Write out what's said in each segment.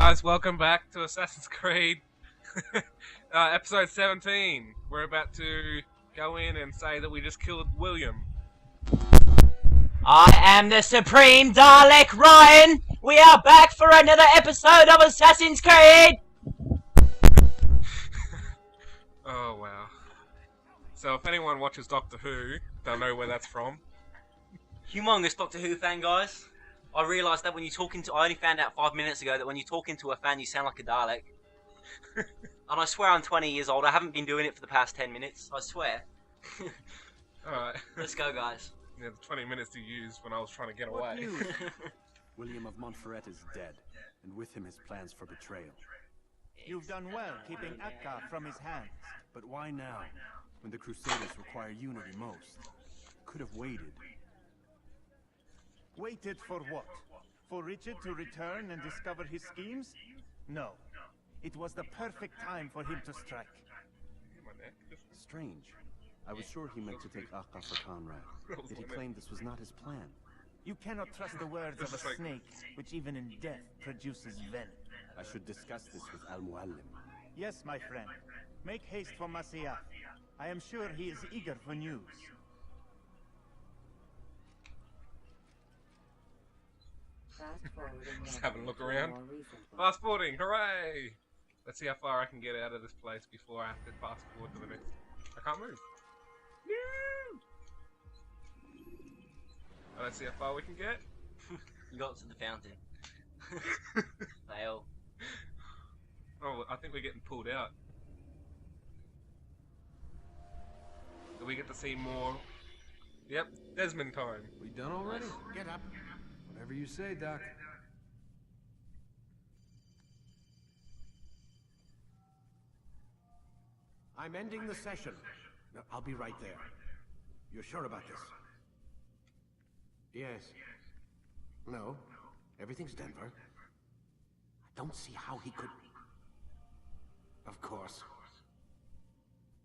Guys, welcome back to Assassin's Creed episode 17. We're about to go in and say that we just killed William. I am the Supreme Dalek, Ryan! We are back for another episode of Assassin's Creed! Oh, wow. So if anyone watches Doctor Who, they'll know where that's from. Humongous Doctor Who fan, guys. I realised that when you talk into... I only found out 5 minutes ago that when you talk into a fan, you sound like a Dalek. And I swear I'm 20 years old. I haven't been doing it for the past 10 minutes. I swear. Alright. Let's go, guys. Yeah, the 20 minutes you used when I was trying to get away. William of Montferrat is dead, and with him his plans for betrayal. You've done well keeping Akka from his hands. But why now, when the Crusaders require unity most? Could have waited. Waited for what? For Richard to return and discover his schemes? No. It was the perfect time for him to strike. Strange. I was sure he meant to take Akka for Conrad, yet he claimed this was not his plan. You cannot trust the words of a snake, which even in death produces venom. I should discuss this with Al-Muallim. Yes, my friend. Make haste for Masyaf. I am sure he is eager for news. Just having a look around. Fast forwarding, hooray! Let's see how far I can get out of this place before I have to fast forward to the next. I can't move. No! Let's see how far we can get. You got to the fountain. Fail. Oh, I think we're getting pulled out. Do we get to see more? Yep, Desmond time. We done already? Get up. Whatever you say, Doc. I'm ending the session. No, I'll be right there. You're sure about this? Yes. No. Everything's Denver. I don't see how he could... Of course.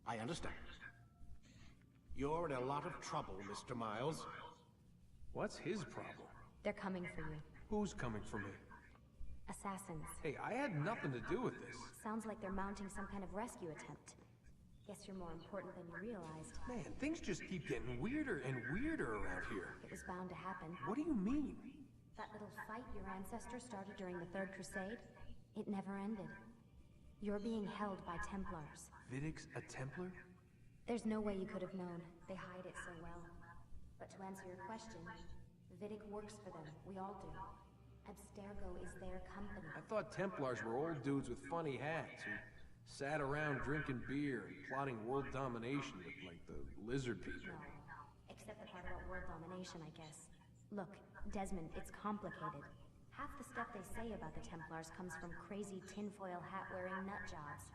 I understand. You're in a lot of trouble, Mr. Miles. What's his problem? They're coming for you. Who's coming for me? Assassins. Hey, I had nothing to do with this. Sounds like they're mounting some kind of rescue attempt. Guess you're more important than you realized. Man, things just keep getting weirder and weirder around here. It was bound to happen. What do you mean? That little fight your ancestor started during the Third Crusade, it never ended. You're being held by Templars. Vidic's a Templar? There's no way you could have known. They hide it so well. But to answer your question, Vidic works for them. We all do. Abstergo is their company. I thought Templars were old dudes with funny hats who sat around drinking beer and plotting world domination with, like, the lizard people. No. Except the part about world domination, I guess. Look, Desmond, it's complicated. Half the stuff they say about the Templars comes from crazy tinfoil hat-wearing nut jobs.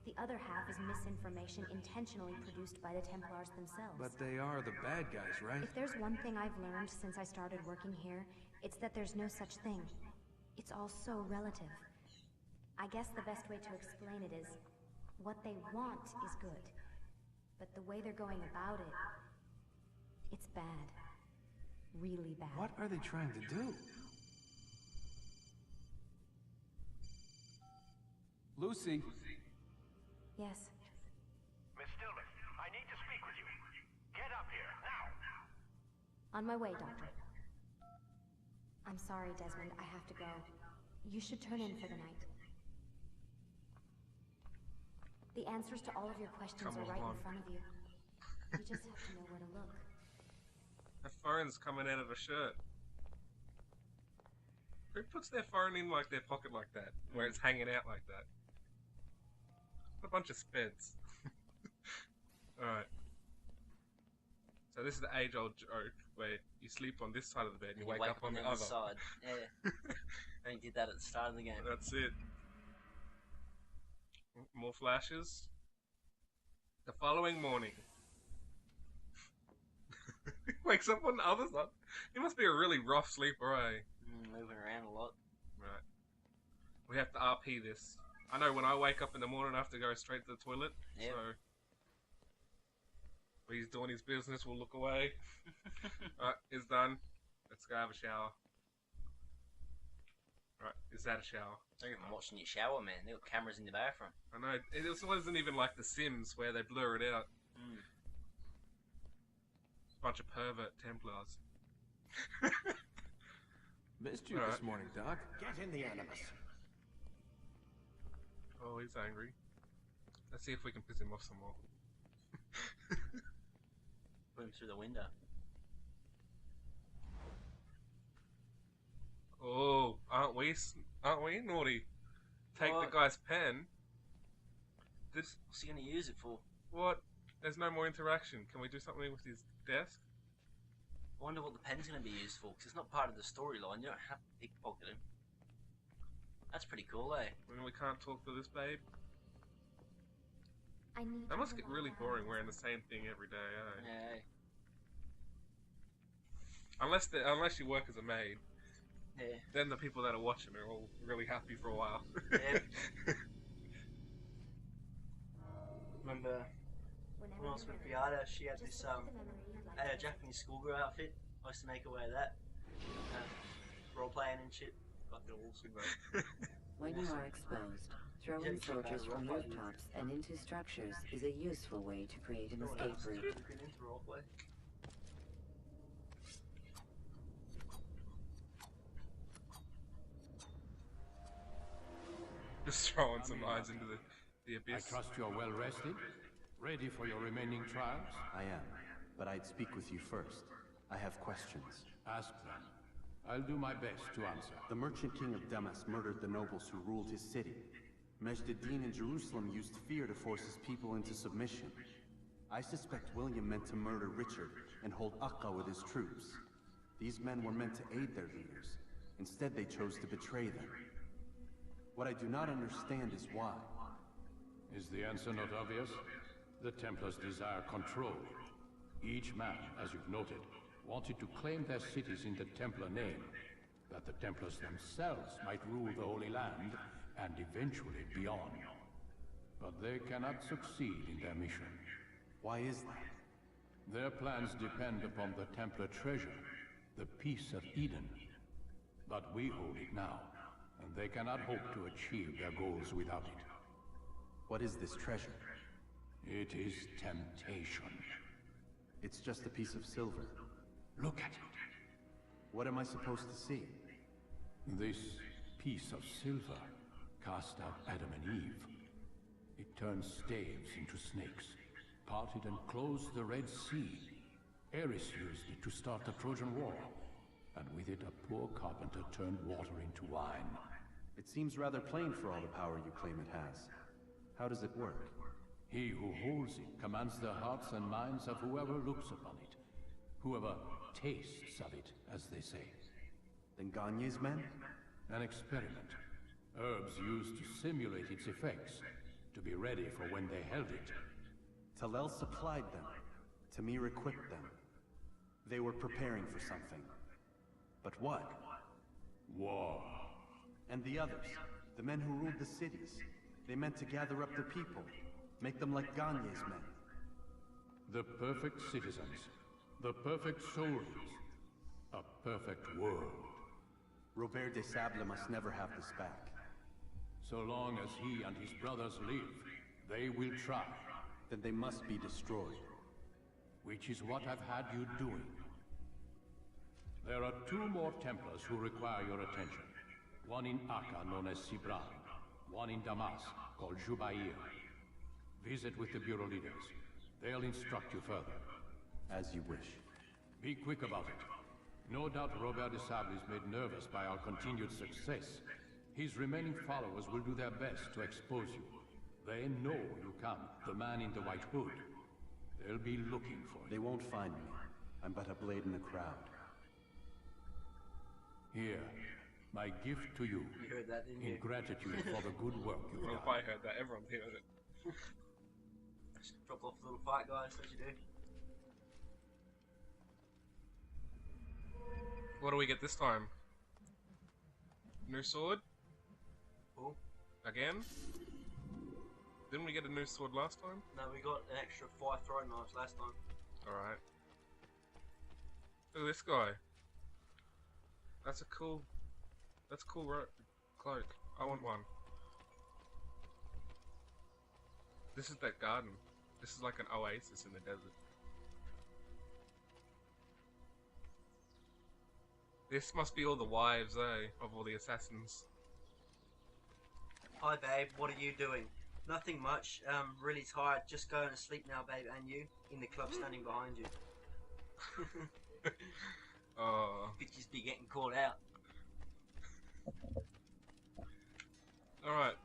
The other half is misinformation intentionally produced by the Templars themselves. But they are the bad guys, right? If there's one thing I've learned since I started working here, it's that there's no such thing. It's all so relative. I guess the best way to explain it is, what they want is good. But the way they're going about it, it's bad. Really bad. What are they trying to do? Lucy. Yes. Miss Stillman, I need to speak with you. Get up here, now! On my way, Doctor. I'm sorry, Desmond. I have to go. You should turn in for the night. The answers to all of your questions are right in front of you. You just have to know where to look. Her phone's coming out of her shirt. Who puts their phone in like their pocket like that, where it's hanging out like that? A bunch of speds. Alright. So this is the age-old joke where you sleep on this side of the bed and you wake up on the other. Side. Yeah. I only did that at the start of the game. That's it. More flashes. The following morning. He wakes up on the other side. He must be a really rough sleeper, eh? Moving around a lot. Right. We have to RP this. I know when I wake up in the morning I have to go straight to the toilet. Yep. So when he's doing his business, we'll look away. Alright, it's done. Let's go have a shower. Right, Is that a shower? They're even watching your shower, man. They've got cameras in the bathroom. I know. It wasn't even like The Sims where they blur it out. Bunch of pervert Templars. Missed you this morning, Doc. Get in the Animus. Oh, he's angry. Let's see if we can piss him off some more. Put him through the window. Oh, aren't we naughty? Take the guy's pen. What's he going to use it for? What? There's no more interaction. Can we do something with his desk? I wonder what the pen's going to be used for, because it's not part of the storyline. You don't have to pickpocket him. That's pretty cool, eh? When we can't talk to this babe. I need That to must know get what really that boring is. wearing the same thing every day, eh? Yeah. Unless you work as a maid. Yeah. Then the people that are watching are all really happy for a while. Yeah. Remember Whenever when I was you're with ready, Briada, she had just this select the memory you'd like to Japanese schoolgirl outfit. I used to make her wear that. Role playing and shit. Fucking awesome, bro. When you are exposed, throwing soldiers from rooftops and into structures is a useful way to create an escape route. Just throwing some eyes into the I abyss. trust you're well rested, ready for your remaining trials. I am, but I'd speak with you first. I have questions. Ask them. I'll do my best to answer. The merchant king of Damas murdered the nobles who ruled his city. Majd-ad-Din in Jerusalem used fear to force his people into submission. I suspect William meant to murder Richard and hold Akka with his troops. These men were meant to aid their leaders. Instead, they chose to betray them. What I do not understand is why. Is the answer not obvious? The Templars desire control. Each man, as you've noted, wanted to claim their cities in the Templar name, that the Templars themselves might rule the Holy Land and eventually beyond. But they cannot succeed in their mission. Why is that? Their plans depend upon the Templar treasure, the Peace of Eden. But we hold it now, and they cannot hope to achieve their goals without it. What is this treasure? It is temptation. It's just a piece of silver. Look at it. What am I supposed to see? This piece of silver cast out Adam and Eve. It turned staves into snakes, parted and closed the Red Sea. Ares used it to start the Trojan War, and with it a poor carpenter turned water into wine. It seems rather plain for all the power you claim it has. How does it work? He who holds it commands the hearts and minds of whoever looks upon it, whoever tastes of it, as they say. Then Gagne's men? An experiment. Herbs used to simulate its effects, to be ready for when they held it. Talel supplied them. Tamir equipped them. They were preparing for something. But what? War. And the others, the men who ruled the cities, they meant to gather up the people, make them like Gagne's men. The perfect citizens, the perfect soldiers, a perfect world. Robert de Sable must never have this back. So long as he and his brothers live, they will try. Then they must be destroyed. Which is what I've had you doing. There are 2 more Templars who require your attention. One in Akka, known as Sibran. One in Damas, called Jubair. Visit with the Bureau leaders. They'll instruct you further. As you wish. Be quick about it. No doubt Robert de Sable is made nervous by our continued success. His remaining followers will do their best to expose you. They know you come, the man in the white hood. They'll be looking for you. They won't find me. I'm but a blade in the crowd. Here, my gift to you. You heard that, didn't you? In gratitude for the good work you've Well, done. if I heard that, everyone's heard it. Just drop off a little fight, guys. What you do? What do we get this time? New sword? Cool. Again? Didn't we get a new sword last time? No, we got an extra 5 throwing knives last time. Alright. Look at this guy. That's a cool cloak. I want one. This is that garden. This is like an oasis in the desert. This must be all the wives, of all the assassins. Hi babe, what are you doing? Nothing much, really tired, just going to sleep now babe, and you? In the club standing behind you. Oh. Bitches be getting called out. Alright.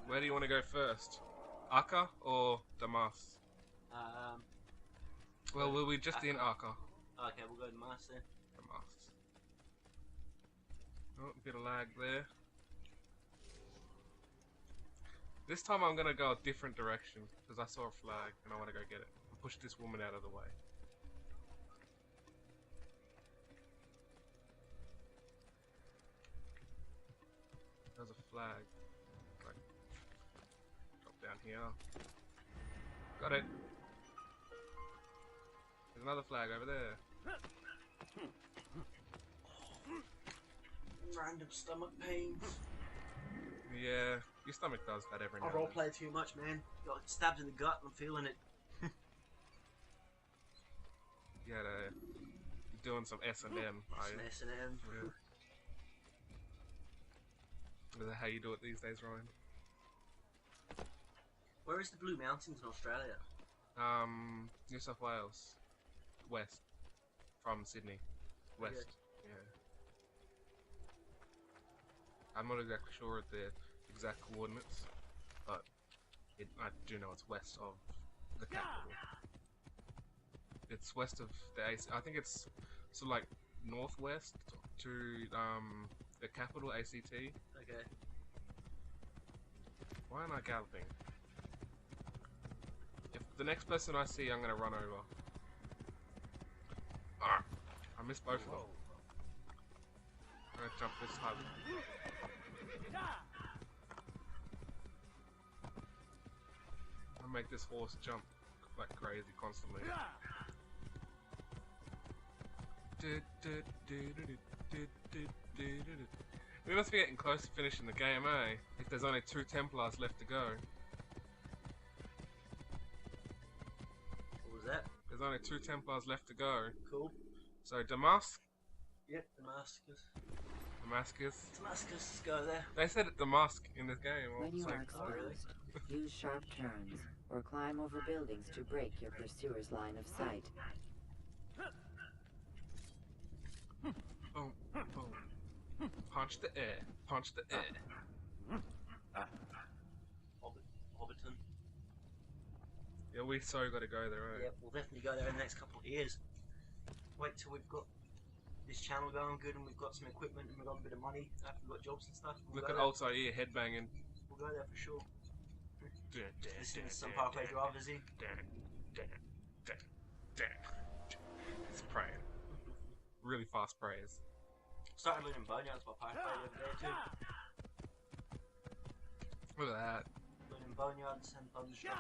Where do you want to go first? Akka or Damas? Well, we'll be just in Akka. Okay, we'll go to Damas then. Damas. Oh, a bit of lag there. This time I'm gonna go a different direction because I saw a flag and I want to go get it and push this woman out of the way. There's a flag. Like, drop down here. Got it. There's another flag over there. Random stomach pains. Yeah, your stomach does that every now I and then. roleplay too much, man. Got stabbed in the gut and I'm feeling it. You're doing some S&M, are you? Some S&M. Yeah. Is that how you do it these days, Ryan? Where is the Blue Mountains in Australia? New South Wales. West. From Sydney. West. Okay. Yeah. I'm not exactly sure of the exact coordinates, but I do know it's west of the capital. It's west of the AC. I think it's sort of like northwest to the capital, ACT. Okay. Why am I galloping? If the next person I see, I'm gonna run over. Ah, I missed both of them. I'm gonna jump this high. I make this horse jump like crazy constantly. We must be getting close to finishing the game, eh? If there's only 2 Templars left to go. What was that? There's only 2 Templars left to go. Cool. So Damascus. Yep, Damascus. Damascus. Damascus, let's go there. They said it Damask in this game. When you so- are exposed, use sharp turns or climb over buildings to break your pursuer's line of sight. Boom, boom. Punch the air. Punch the air. Hobbiton. Yeah, we so gotta go there, right? Yep, we'll definitely go there in the next couple of years. Wait till we've got this channel going good and we've got some equipment and we've got a bit of money after we've got jobs and stuff. We'll Look go at there. Altair headbanging. We'll go there for sure. Listening to some Parkway Drive, is he? It's praying. Really fast praise. Started learning Boneyards by Parkway the other day too. Look at that. Learning Boneyards and buggy stuff.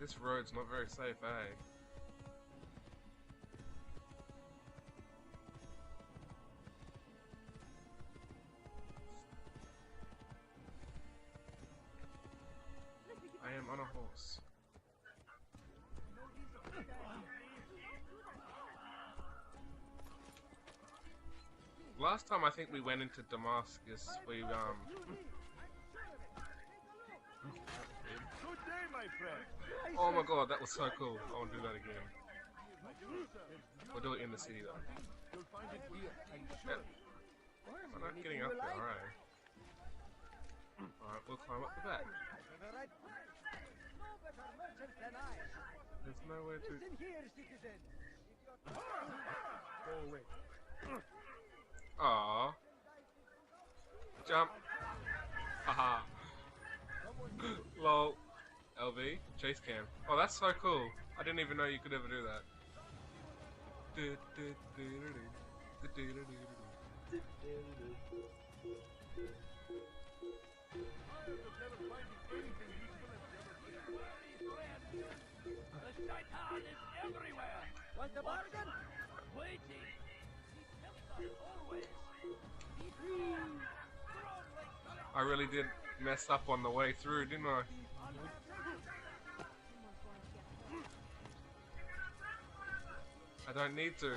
This road's not very safe, eh? I am on a horse. Last time I think we went into Damascus, we Good day, my friend. oh my god, that was so cool. I want to do that again. We'll do it in the city though. You'll find it here, I'm Yeah. I'm not getting up there, alright. Alright, we'll climb up the back. There's nowhere to... Aww. Jump. Haha. Lol. LV. Chase cam. Oh, that's so cool. I didn't even know you could ever do that. Want a bargain? Waiting. Always. I really did mess up on the way through, didn't I? I don't need to.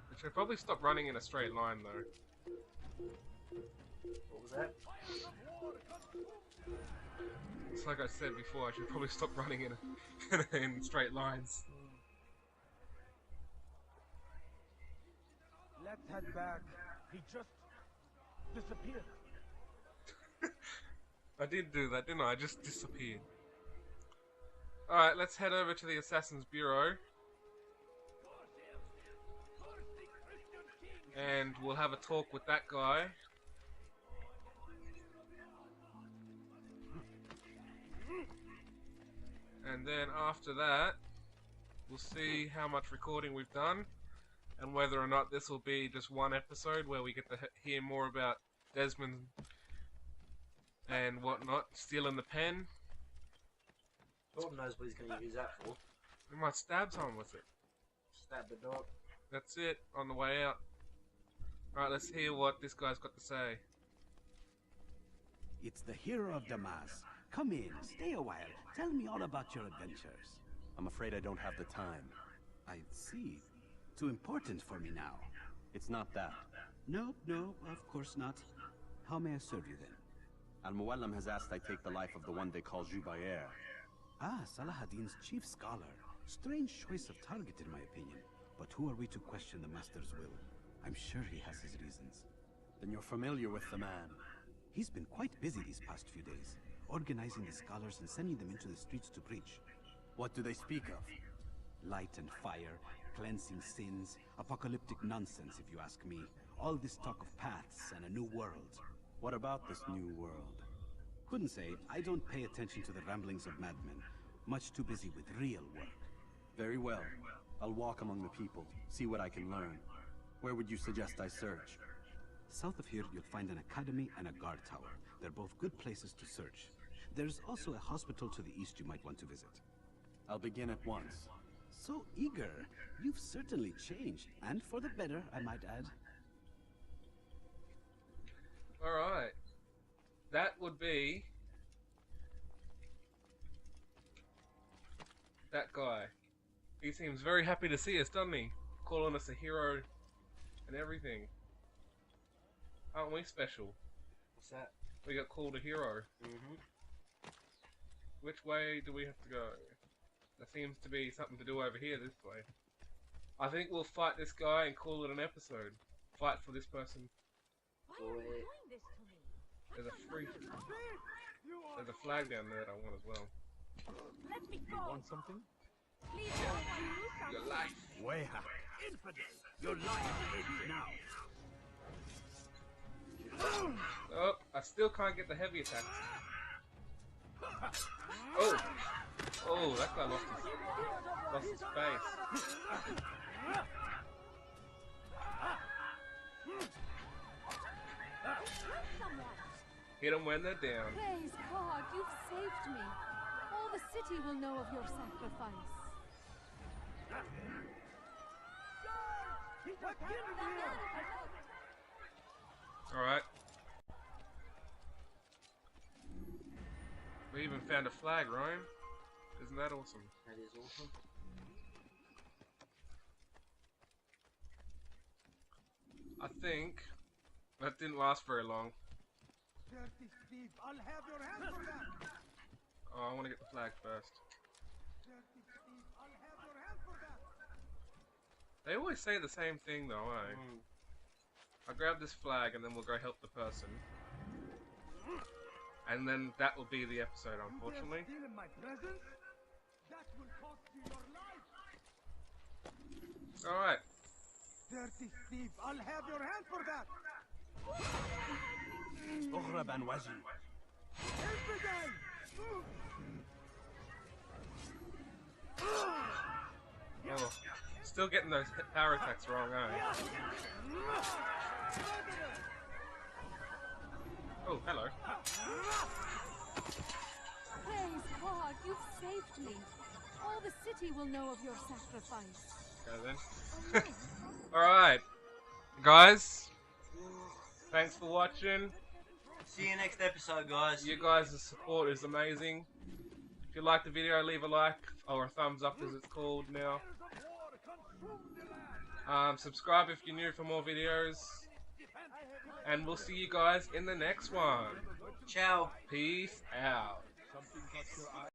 I should probably stop running in a straight line though. What was that? It's like I said before, I should probably stop running in straight lines. Let's head back. He just disappeared. I did do that, didn't I? I just disappeared. Alright, let's head over to the Assassin's Bureau. And we'll have a talk with that guy. And then after that, we'll see how much recording we've done. And whether or not this will be just one episode where we get to hear more about Desmond and whatnot, stealing the pen. God knows what he's going to use that for. We might stab someone with it. Stab the dog. That's it, on the way out. Alright, let's hear what this guy's got to say. It's the hero of Damas. Come in, stay a while. Tell me all about your adventures. I'm afraid I don't have the time. I see. Too important for me now. It's not that. No, of course not. How may I serve you then? Al-Muallim has asked I take the life of the one they call Jubair. Ah, Salahadin's chief scholar. Strange choice of target in my opinion. But who are we to question the master's will? I'm sure he has his reasons. Then you're familiar with the man. He's been quite busy these past few days, organizing the scholars and sending them into the streets to preach. What do they speak of? Light and fire, cleansing sins, apocalyptic nonsense if you ask me. All this talk of paths and a new world. What about this new world? Couldn't say. I don't pay attention to the ramblings of madmen. Much too busy with real work. Very well. I'll walk among the people, see what I can learn. Where would you suggest I search? South of here, you'll find an academy and a guard tower. They're both good places to search. There's also a hospital to the east you might want to visit. I'll begin at once. So eager. You've certainly changed, and for the better, I might add. Alright. That would be... that guy. He seems very happy to see us, doesn't he? Calling us a hero and everything. Aren't we special? What's that? We got called a hero. Mm-hmm. Which way do we have to go? There seems to be something to do over here this way. I think we'll fight this guy and call it an episode. Fight for this person. Boy. There's a free... there's a flag down there that I want as well. Let me go. Want something? Please, Your life. Weha. infidel. Your life is now. Oh, I still can't get the heavy attacks. Oh! Oh, that guy lost his face. Hit them when they're down. Praise God, you've saved me. All the city will know of your sacrifice. Alright. We even found a flag, Ryan. Isn't that awesome? That is awesome. I think that didn't last very long. Dirty thief, I'll have your hand for that. Oh, I want to get the flag first. Dirty thief, I'll have your hand for that. They always say the same thing though, eh? I'll grab this flag and then we'll go help the person. And then that will be the episode, unfortunately. You dare steal in my presence? That will cost you your life. Alright. Dirty thief, I'll have your hand for that. اغرب عن وجهي. Infidel! Oh, still getting those power attacks wrong, eh? Oh, hello. Praise God, you've saved me. All the city will know of your sacrifice. Okay then. Alright. Guys. Thanks for watching. See you next episode, guys. You guys' support is amazing. If you liked the video, leave a like, or a thumbs up as it's called now. Subscribe if you're new for more videos. And we'll see you guys in the next one. Ciao. Peace out.